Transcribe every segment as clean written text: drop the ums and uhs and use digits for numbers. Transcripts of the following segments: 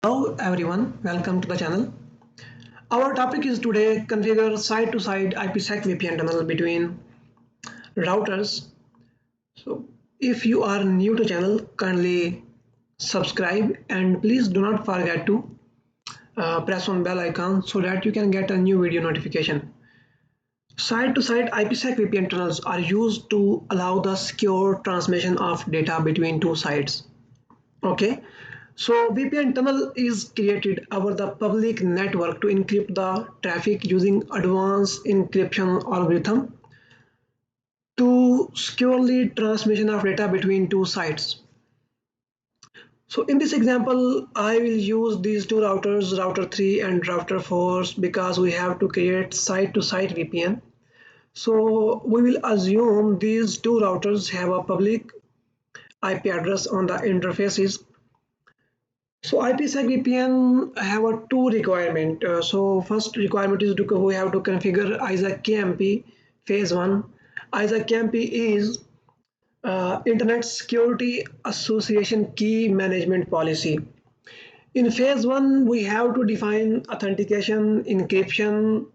Hello everyone, welcome to the channel. Our topic is today configure site-to-site IPSec VPN tunnel between routers. So if you are new to channel, kindly subscribe and please do not forget to press on bell icon so that you can get a new video notification. Site-to-site IPSec VPN tunnels are used to allow the secure transmission of data between two sites. Okay, so VPN tunnel is created over the public network to encrypt the traffic using advanced encryption algorithm to securely transmission of data between two sites. So in this example, I will use these two routers, router 3 and router 4, because we have to create site-to-site VPN. So we will assume these two routers have a public IP address on the interfaces. So IPSec VPN have a two requirement. So first requirement is we have to configure ISAC KMP phase 1. ISAC KMP is Internet Security Association Key Management Policy. In phase 1, we have to define authentication, encryption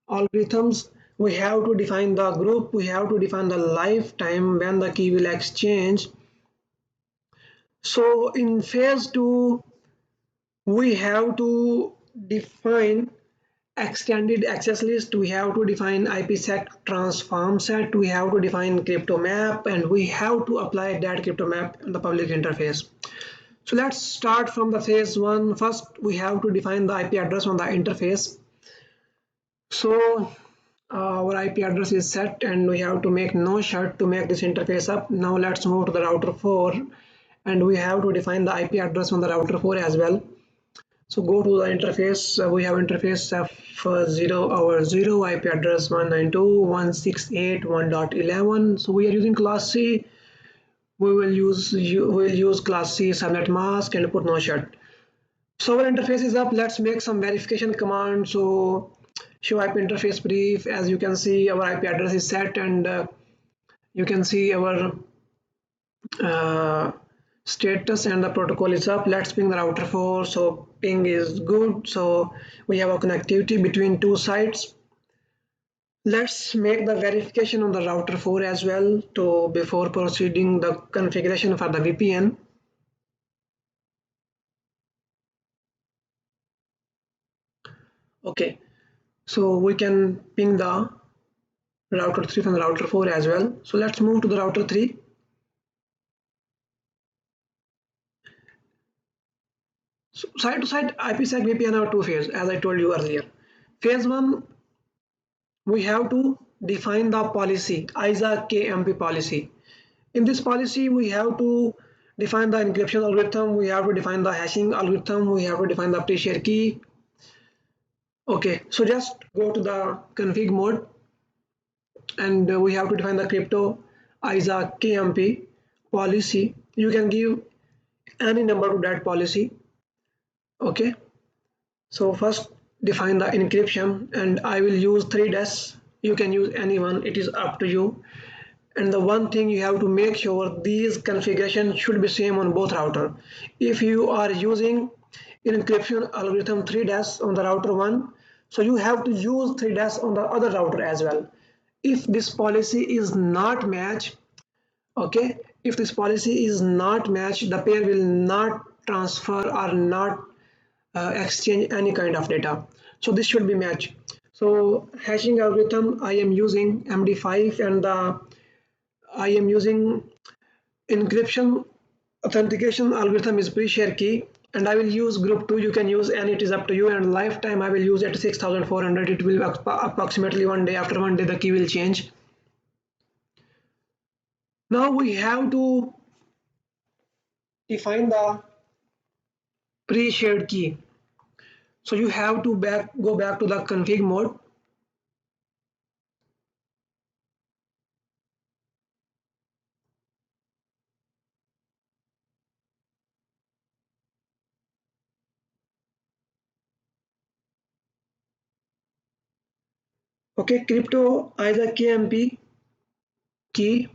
algorithms. We have to define the group. We have to define the lifetime when the key will exchange. So in phase 2, we have to define extended access list, we have to define IPsec transform set, we have to define crypto map, and we have to apply that crypto map on the public interface. So let's start from the phase 1. First, we have to define the IP address on the interface. So our IP address is set and we have to make no shut to make this interface up. Now let's move to the router 4 and we have to define the IP address on the router 4 as well. So go to the interface. We have interface F0, our 0 IP address 192.168.1.11. So we are using class C. We will use class C subnet mask and put no shut. So our interface is up. Let's make some verification command. So show IP interface brief. As you can see, our IP address is set, and you can see our status and the protocol is up. Let's ping the router 4. So ping is good, so we have a connectivity between two sites. Let's make the verification on the router 4 as well to before proceeding the configuration for the VPN. Okay, so we can ping the router 3 from the router 4 as well. So let's move to the router 3. So site-to-site IPsec VPN are two phases, as I told you earlier. Phase 1, we have to define the policy, ISAC KMP policy. In this policy, we have to define the encryption algorithm, we have to define the hashing algorithm, we have to define the pre-share key. Okay, so just go to the config mode and we have to define the crypto ISAC KMP policy. You can give any number to that policy. Okay, so first define the encryption, and I will use 3-dash. You can use any one, it is up to you. And the one thing you have to make sure these configuration should be same on both router. If you are using encryption algorithm 3-dash on the router 1, so you have to use 3-dash on the other router as well. If this policy is not match, okay, if this policy is not matched, the pair will not transfer or not exchange any kind of data. So this should be matched. So hashing algorithm, I am using MD5, and I am using encryption authentication algorithm is pre-share key, and I will use group 2. You can use any, it is up to you. And lifetime I will use at 6400. It will approximately 1 day. After 1 day the key will change. Now we have to define the pre-shared key. So you have to go back to the config mode. Okay, crypto either KMP key.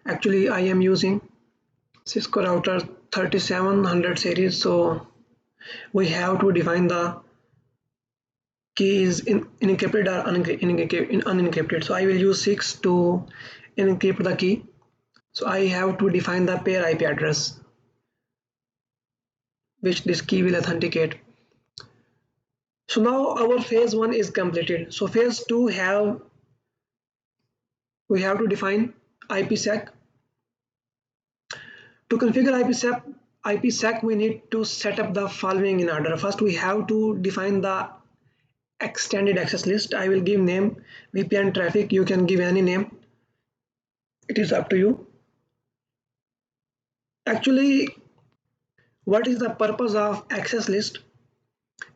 Actually, I am using Cisco router 3700 series, so we have to define the keys in encrypted or unencrypted. So I will use 6 to encrypt the key. So I have to define the pair IP address which this key will authenticate. So now our phase 1 is completed. So phase 2 we have to define IPSec. To configure IPsec, we need to set up the following in order. First, we have to define the extended access list. I will give name VPN traffic. You can give any name. It is up to you. Actually, what is the purpose of access list?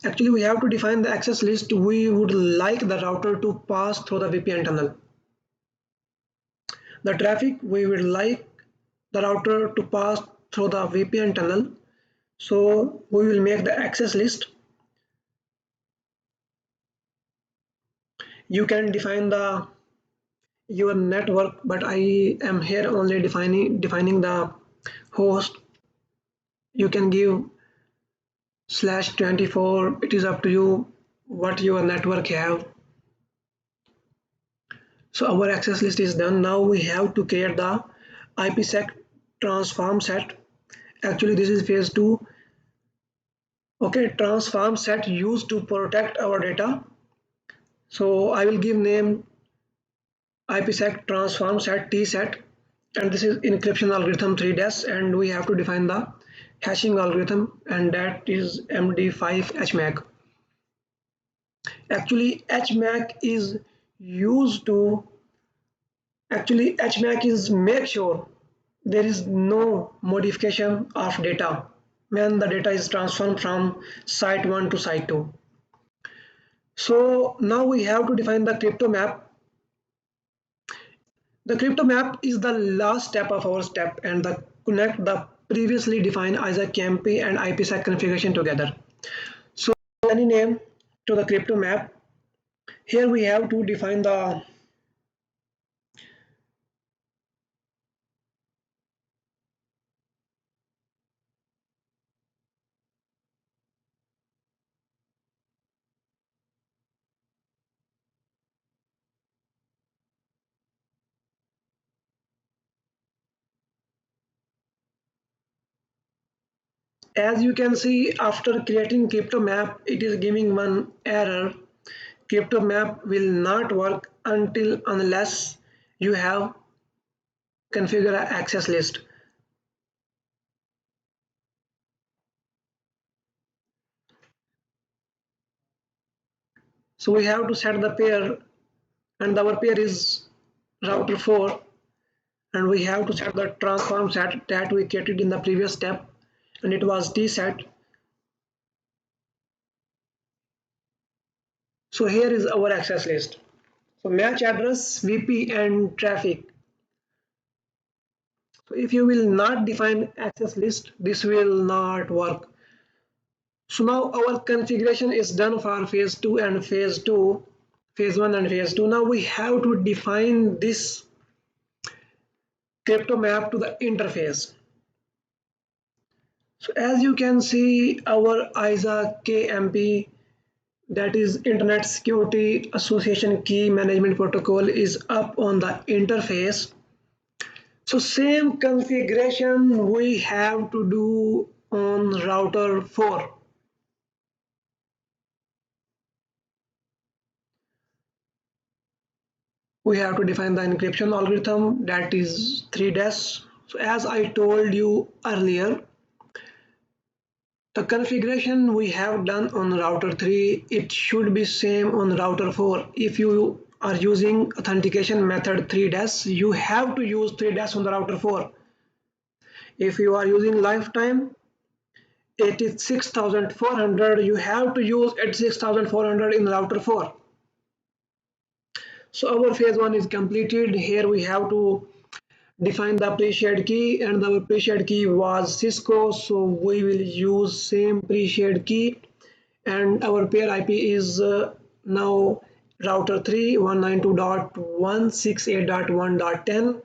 Actually, we have to define the access list we would like the router to pass through the VPN tunnel. The traffic we would like the router to pass through the VPN tunnel. So we will make the access list. You can define your network, but I am here only defining the host. You can give /24. It is up to you what your network have. So our access list is done. Now we have to create the IPsec transform set. Actually, this is phase 2. Okay, transform set used to protect our data. So I will give name IPsec transform set T set, and this is encryption algorithm 3 and we have to define the hashing algorithm, and that is MD5 HMAC. Actually, HMAC is used to HMAC is make sure there is no modification of data when the data is transformed from site 1 to site 2. So now we have to define the crypto map. The crypto map is the last step of our step and connect the previously defined ISA CAMP and IPsec configuration together. So any name to the crypto map. Here we have to define the as you can see, after creating crypto map, it is giving one error. Crypto map will not work unless you have configure access list. So we have to set the pair, and our pair is router 4, and we have to set the transform set that we created in the previous step, and it was T set. So here is our access list. So match address, VP and traffic. So if you will not define access list, this will not work. So now our configuration is done for phase 2 and phase 2, phase 1 and phase 2. Now we have to define this crypto map to the interface. So as you can see, our ISA KMP, that is Internet Security Association Key Management Protocol, is up on the interface. So same configuration we have to do on router 4. We have to define the encryption algorithm, that is 3 So as I told you earlier, the configuration we have done on router 3, it should be same on router 4. If you are using authentication method 3 you have to use 3 on the router 4. If you are using lifetime 86,400, you have to use 86,400 in router 4. So our phase 1 is completed. Here we have to define the pre-shared key, and our pre-shared key was Cisco, so we will use same pre-shared key, and our pair IP is now router 3 192.168.1.10.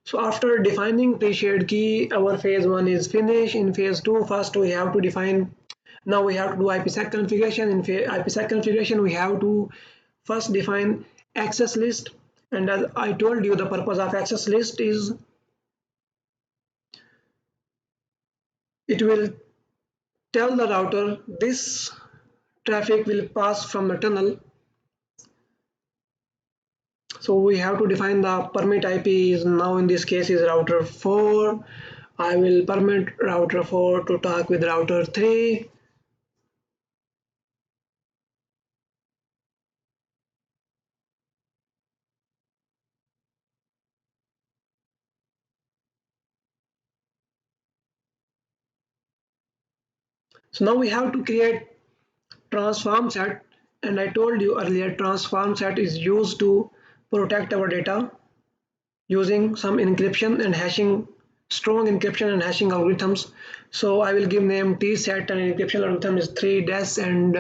So after defining pre-shared key, our phase 1 is finished. In phase 2, first we have to define, now we have to do IPsec configuration. In IPsec configuration, we have to first define access list. And as I told you, the purpose of access list is it will tell the router this traffic will pass from the tunnel. So we have to define the permit IP is now in this case is router 4. I will permit router 4 to talk with router 3. So now we have to create transform set, and I told you earlier transform set is used to protect our data using some encryption and hashing, strong encryption and hashing algorithms. So I will give name T set and encryption algorithm is 3DES and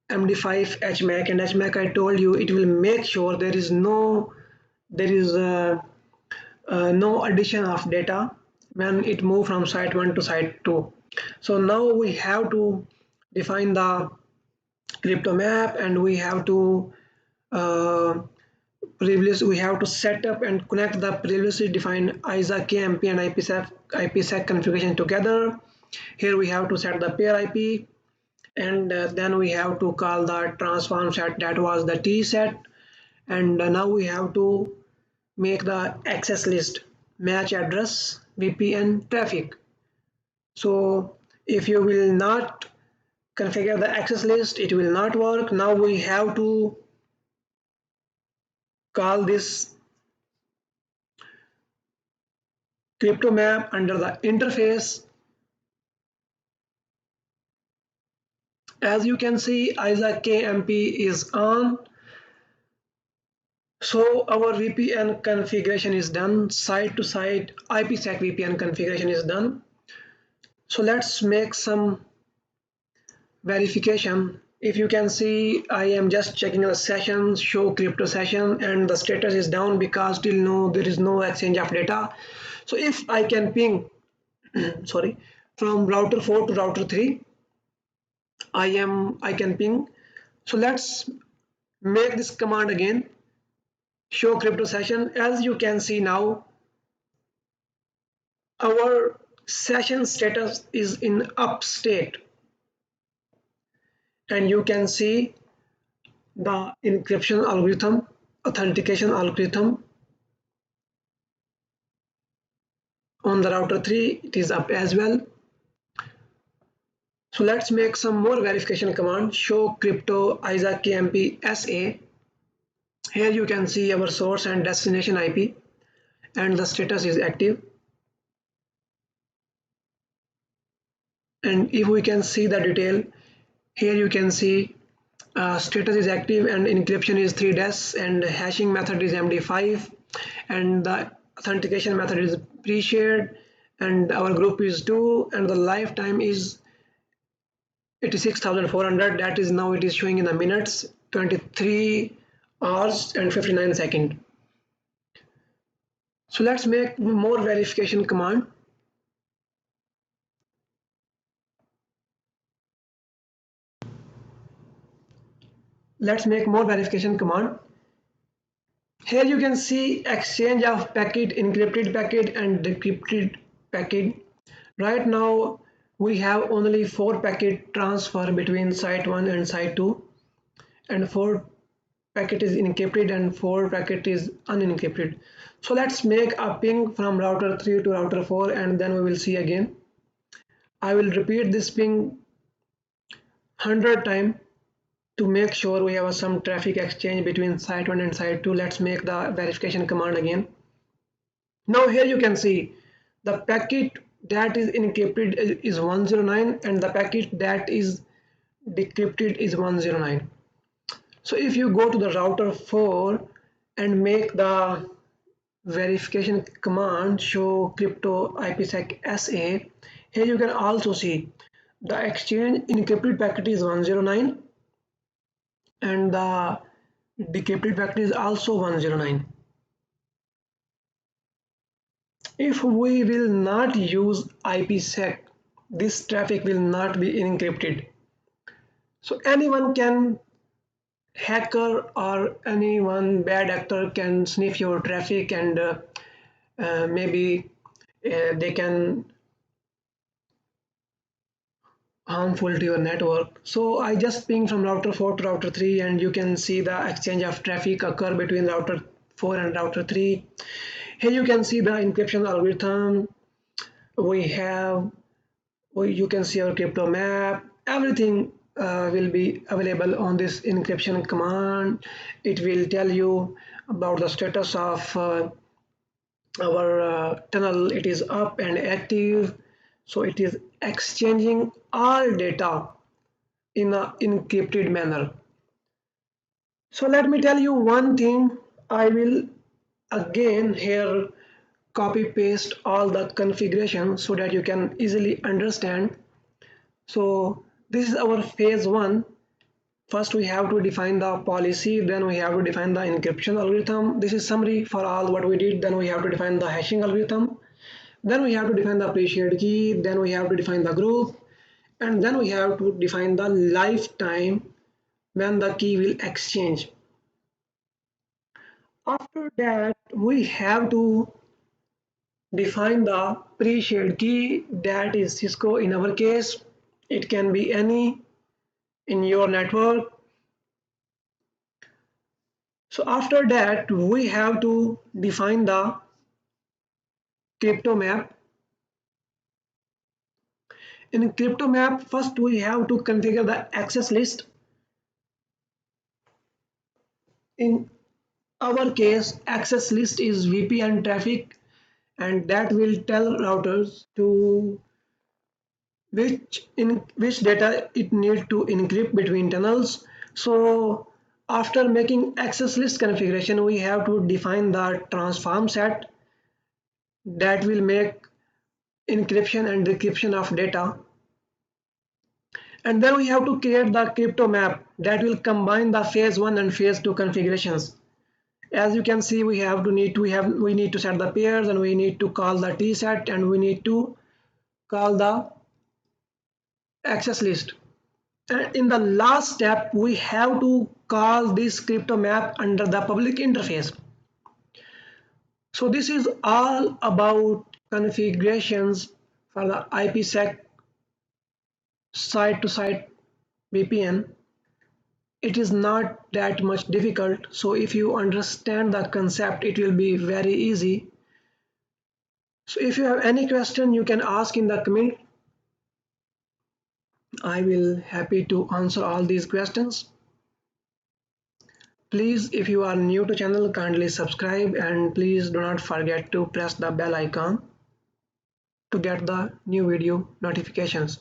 MD5 HMAC, and HMAC I told you it will make sure there is no no addition of data when it move from site 1 to site 2. So now we have to define the crypto map, and we have to we have to set up and connect the previously defined ISA KMP and IPsec configuration together. Here we have to set the pair IP, and then we have to call the transform set, that was the T set, and now we have to make the access list match address VPN traffic. So if you will not configure the access list, it will not work. Now we have to call this crypto map under the interface. As you can see, ISA KMP is on. So our VPN configuration is done. Site to site IPsec VPN configuration is done. So let's make some verification. If you can see, I am just checking the session, show crypto session, and the status is down because till now there is no exchange of data. So if I can ping sorry, from router 4 to router 3, I can ping. So let's make this command again, show crypto session. As you can see now, our session status is in up state, and you can see the encryption algorithm, authentication algorithm on the router 3, it is up as well. So let's make some more verification command, show crypto ISA KMP SA. Here you can see our source and destination IP, and the status is active. And if we can see the detail, here you can see status is active and encryption is 3DES and hashing method is MD5 and the authentication method is pre-shared and our group is 2 and the lifetime is 86,400. That is now it is showing in the minutes, 23 hours and 59 seconds. So let's make more verification command. Let's make more verification command. Here you can see exchange of packet, encrypted packet and decrypted packet. Right now we have only 4 packet transfer between site 1 and site 2, and 4 packet is encrypted and 4 packet is unencrypted. So let's make a ping from router 3 to router 4 and then we will see again. I will repeat this ping 100 times to make sure we have some traffic exchange between site 1 and site 2. Let's make the verification command again. Now here you can see the packet that is encrypted is 109 and the packet that is decrypted is 109. So if you go to the router 4 and make the verification command show crypto IPsec SA, here you can also see the exchange encrypted packet is 109 and the decrypted packet is also 109. If we will not use IPsec, this traffic will not be encrypted. So anyone can hacker or anyone bad actor can sniff your traffic and maybe they can harmful to your network. So I just ping from router 4 to router 3 and you can see the exchange of traffic occur between router 4 and router 3. Here you can see the encryption algorithm. We have, you can see our crypto map. Everything will be available on this encryption command. It will tell you about the status of our tunnel. It is up and active. So it is exchanging all data in an encrypted manner. So let me tell you one thing. I will again here copy paste all the configuration so that you can easily understand. So this is our phase one. First we have to define the policy, then we have to define the encryption algorithm. This is summary for all what we did. Then we have to define the hashing algorithm. Then we have to define the pre-shared key. Then we have to define the group. And then we have to define the lifetime when the key will exchange. After that, we have to define the pre-shared key, that is Cisco in our case. It can be any in your network. So after that, we have to define the crypto map. In crypto map, first we have to configure the access list. In our case, access list is VPN traffic, and that will tell routers to which data it needs to encrypt between tunnels. So after making access list configuration, we have to define the transform set that will make encryption and decryption of data. And then we have to create the crypto map that will combine the phase 1 and phase 2 configurations. As you can see, we need to set the pairs, and we need to call the tset, and we need to call the access list. And in the last step, we have to call this crypto map under the public interface. So this is all about configurations for the IPsec site-to-site VPN. It is not that much difficult. So if you understand the concept, it will be very easy. So if you have any question, you can ask in the comment. I will happy to answer all these questions. Please, if you are new to channel, kindly subscribe, and please do not forget to press the bell icon to get the new video notifications.